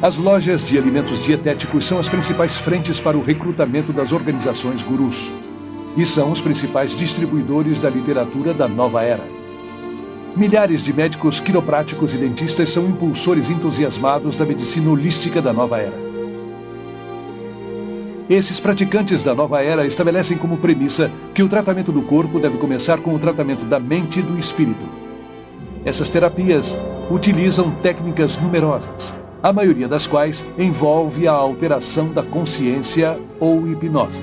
As lojas de alimentos dietéticos são as principais frentes para o recrutamento das organizações gurus. E são os principais distribuidores da literatura da nova era. Milhares de médicos quiropráticos e dentistas são impulsores entusiasmados da medicina holística da nova era. Esses praticantes da nova era estabelecem como premissa que o tratamento do corpo deve começar com o tratamento da mente e do espírito. Essas terapias utilizam técnicas numerosas, a maioria das quais envolve a alteração da consciência ou hipnose.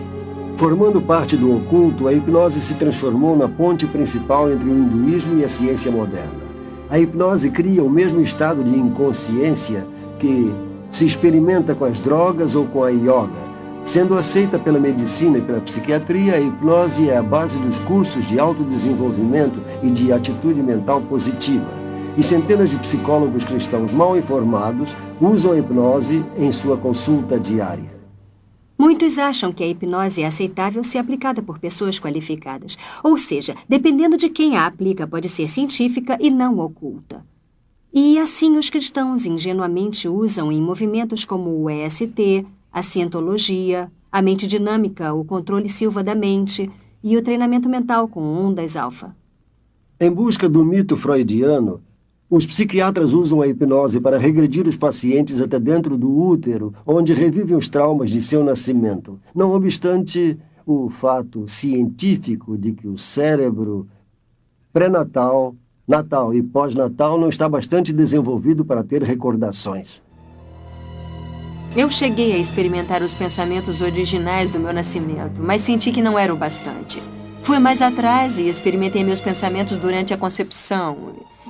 Formando parte do oculto, a hipnose se transformou na ponte principal entre o hinduísmo e a ciência moderna. A hipnose cria o mesmo estado de inconsciência que se experimenta com as drogas ou com a yoga. Sendo aceita pela medicina e pela psiquiatria, a hipnose é a base dos cursos de autodesenvolvimento e de atitude mental positiva. E centenas de psicólogos cristãos mal informados usam a hipnose em sua consulta diária. Muitos acham que a hipnose é aceitável se aplicada por pessoas qualificadas. Ou seja, dependendo de quem a aplica, pode ser científica e não oculta. E assim os cristãos ingenuamente usam em movimentos como o EST, a cientologia, a mente dinâmica, o controle Silva da mente e o treinamento mental com ondas alfa. Em busca do mito freudiano, os psiquiatras usam a hipnose para regredir os pacientes até dentro do útero, onde revivem os traumas de seu nascimento. Não obstante o fato científico de que o cérebro pré-natal, natal e pós-natal não está bastante desenvolvido para ter recordações. Eu cheguei a experimentar os pensamentos originais do meu nascimento, mas senti que não era o bastante. Fui mais atrás e experimentei meus pensamentos durante a concepção.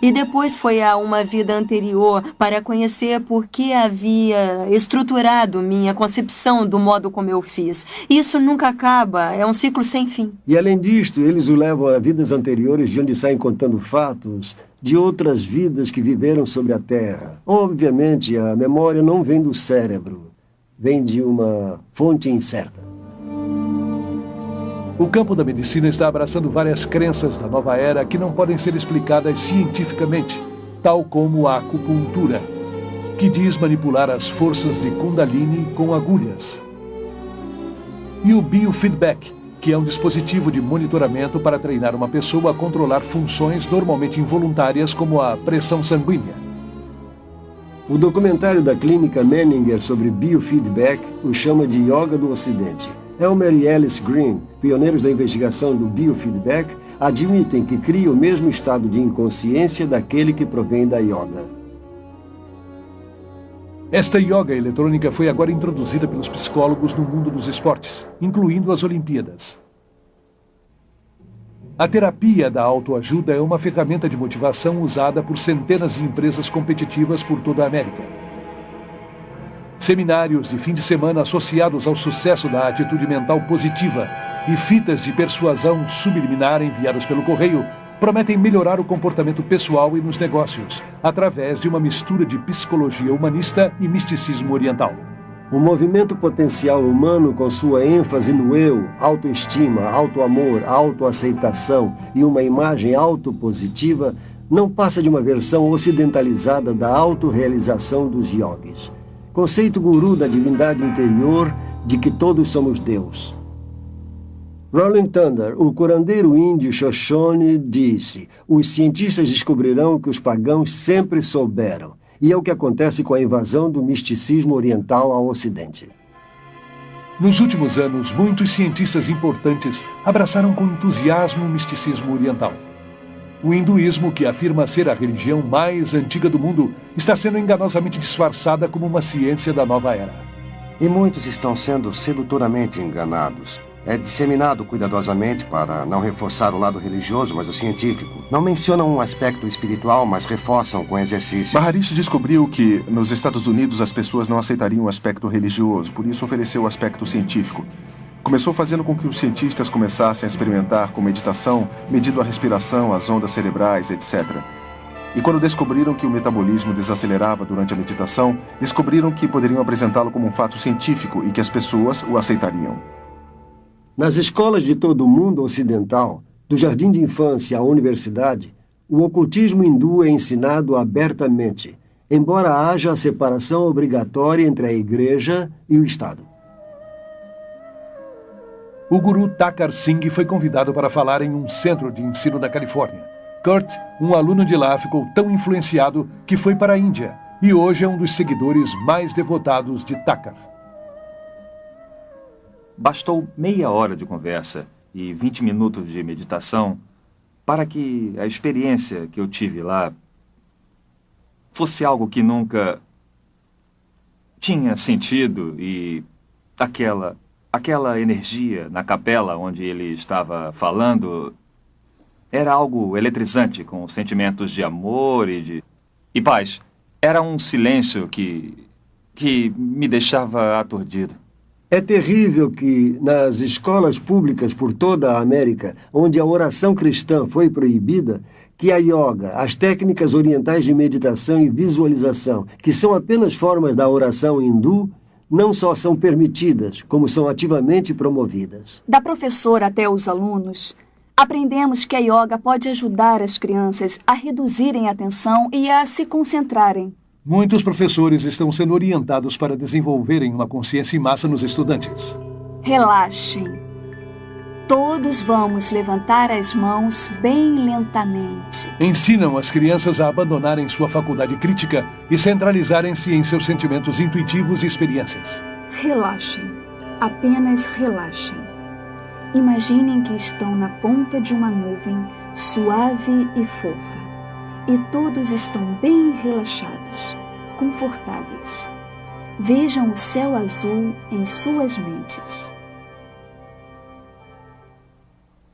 E depois foi a uma vida anterior para conhecer por que havia estruturado minha concepção do modo como eu fiz. Isso nunca acaba, é um ciclo sem fim. E além disto, eles o levam a vidas anteriores de onde saem contando fatos de outras vidas que viveram sobre a Terra. Obviamente, a memória não vem do cérebro, vem de uma fonte incerta. O campo da medicina está abraçando várias crenças da nova era que não podem ser explicadas cientificamente, tal como a acupuntura, que diz manipular as forças de Kundalini com agulhas. E o biofeedback, que é um dispositivo de monitoramento para treinar uma pessoa a controlar funções normalmente involuntárias como a pressão sanguínea. O documentário da Clínica Menninger sobre biofeedback o chama de Yoga do Ocidente. Elmer e Alice Green, pioneiros da investigação do biofeedback, admitem que cria o mesmo estado de inconsciência daquele que provém da yoga. Esta yoga eletrônica foi agora introduzida pelos psicólogos no mundo dos esportes, incluindo as Olimpíadas. A terapia da autoajuda é uma ferramenta de motivação usada por centenas de empresas competitivas por toda a América. Seminários de fim de semana associados ao sucesso da atitude mental positiva e fitas de persuasão subliminar enviadas pelo correio prometem melhorar o comportamento pessoal e nos negócios, através de uma mistura de psicologia humanista e misticismo oriental. O movimento potencial humano, com sua ênfase no eu, autoestima, autoamor, autoaceitação e uma imagem autopositiva, não passa de uma versão ocidentalizada da autorrealização dos yogis. Conceito guru da divindade interior de que todos somos Deus. Rolling Thunder, o curandeiro índio Shoshone, disse: os cientistas descobrirão que os pagãos sempre souberam. E é o que acontece com a invasão do misticismo oriental ao Ocidente. Nos últimos anos, muitos cientistas importantes abraçaram com entusiasmo o misticismo oriental. O hinduísmo, que afirma ser a religião mais antiga do mundo, está sendo enganosamente disfarçada como uma ciência da nova era. E muitos estão sendo sedutoramente enganados. É disseminado cuidadosamente para não reforçar o lado religioso, mas o científico. Não mencionam um aspecto espiritual, mas reforçam com exercício. Maharishi descobriu que, nos Estados Unidos, as pessoas não aceitariam o aspecto religioso, por isso ofereceu o aspecto científico. Começou fazendo com que os cientistas começassem a experimentar com meditação, medindo a respiração, as ondas cerebrais, etc. E quando descobriram que o metabolismo desacelerava durante a meditação, descobriram que poderiam apresentá-lo como um fato científico e que as pessoas o aceitariam. Nas escolas de todo o mundo ocidental, do jardim de infância à universidade, o ocultismo hindu é ensinado abertamente. embora haja a separação obrigatória entre a Igreja e o Estado. O guru Thakar Singh foi convidado para falar em um centro de ensino da Califórnia. Kurt, um aluno de lá, ficou tão influenciado que foi para a Índia e hoje é um dos seguidores mais devotados de Thakar. Bastou meia hora de conversa e 20 minutos de meditação para que a experiência que eu tive lá fosse algo que nunca tinha sentido e aquela energia na capela onde ele estava falando era algo eletrizante, com sentimentos de amor e paz. Era um silêncio que me deixava aturdido. É terrível que, nas escolas públicas por toda a América, onde a oração cristã foi proibida, que a yoga, as técnicas orientais de meditação e visualização, que são apenas formas da oração hindu, não só são permitidas, como são ativamente promovidas. Da professora até os alunos, aprendemos que a yoga pode ajudar as crianças a reduzirem a tensão e a se concentrarem. Muitos professores estão sendo orientados para desenvolverem uma consciência em massa nos estudantes. Relaxem. Todos vamos levantar as mãos bem lentamente. Ensinam as crianças a abandonarem sua faculdade crítica e centralizarem-se em seus sentimentos intuitivos e experiências. Relaxem. Apenas relaxem. Imaginem que estão na ponta de uma nuvem suave e fofa. E todos estão bem relaxados, confortáveis. Vejam o céu azul em suas mentes.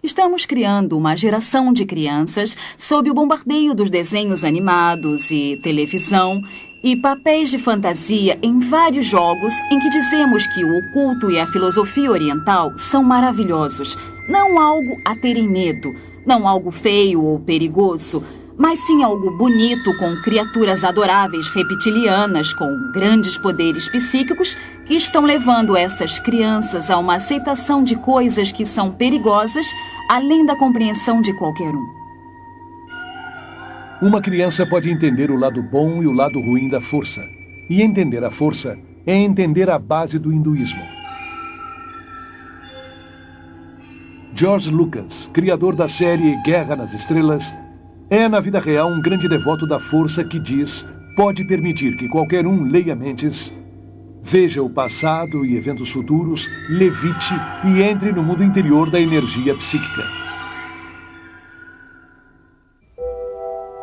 Estamos criando uma geração de crianças sob o bombardeio dos desenhos animados e televisão e papéis de fantasia em vários jogos em que dizemos que o oculto e a filosofia oriental são maravilhosos. Não algo a terem medo, não algo feio ou perigoso, mas sim algo bonito com criaturas adoráveis reptilianas com grandes poderes psíquicos que estão levando estas crianças a uma aceitação de coisas que são perigosas além da compreensão de qualquer um. Uma criança pode entender o lado bom e o lado ruim da força. E entender a força é entender a base do hinduísmo. George Lucas, criador da série Guerra nas Estrelas, é, na vida real, um grande devoto da força que diz, pode permitir que qualquer um leia mentes, veja o passado e eventos futuros, levite e entre no mundo interior da energia psíquica.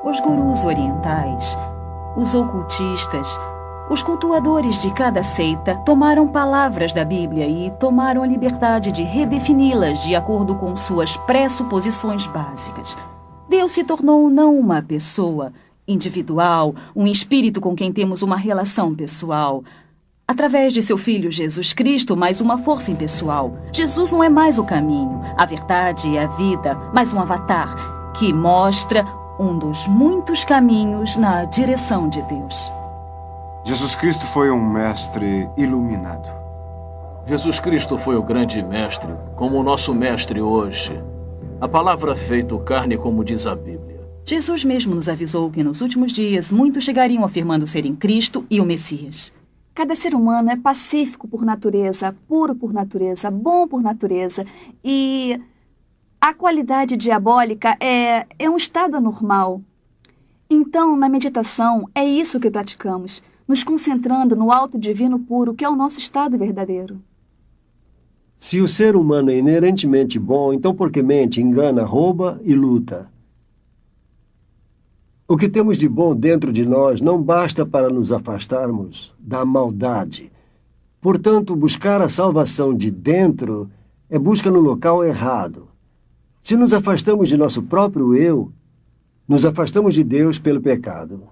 Os gurus orientais, os ocultistas, os cultuadores de cada seita tomaram palavras da Bíblia e tomaram a liberdade de redefini-las de acordo com suas pressuposições básicas. Deus se tornou não uma pessoa individual, um espírito com quem temos uma relação pessoal, através de seu Filho Jesus Cristo, mas uma força impessoal. Jesus não é mais o caminho, a verdade e a vida, mas um avatar que mostra um dos muitos caminhos na direção de Deus. Jesus Cristo foi um mestre iluminado. Jesus Cristo foi o grande mestre, como o nosso mestre hoje. A palavra feito carne, como diz a Bíblia. Jesus mesmo nos avisou que nos últimos dias muitos chegariam afirmando serem Cristo e o Messias. Cada ser humano é pacífico por natureza, puro por natureza, bom por natureza. E a qualidade diabólica é um estado anormal. Então, na meditação, é isso que praticamos, nos concentrando no alto divino puro, que é o nosso estado verdadeiro. Se o ser humano é inerentemente bom, então por que mente, engana, rouba e luta? O que temos de bom dentro de nós não basta para nos afastarmos da maldade. Portanto, buscar a salvação de dentro é busca no local errado. Se nos afastamos de nosso próprio eu, nos afastamos de Deus pelo pecado.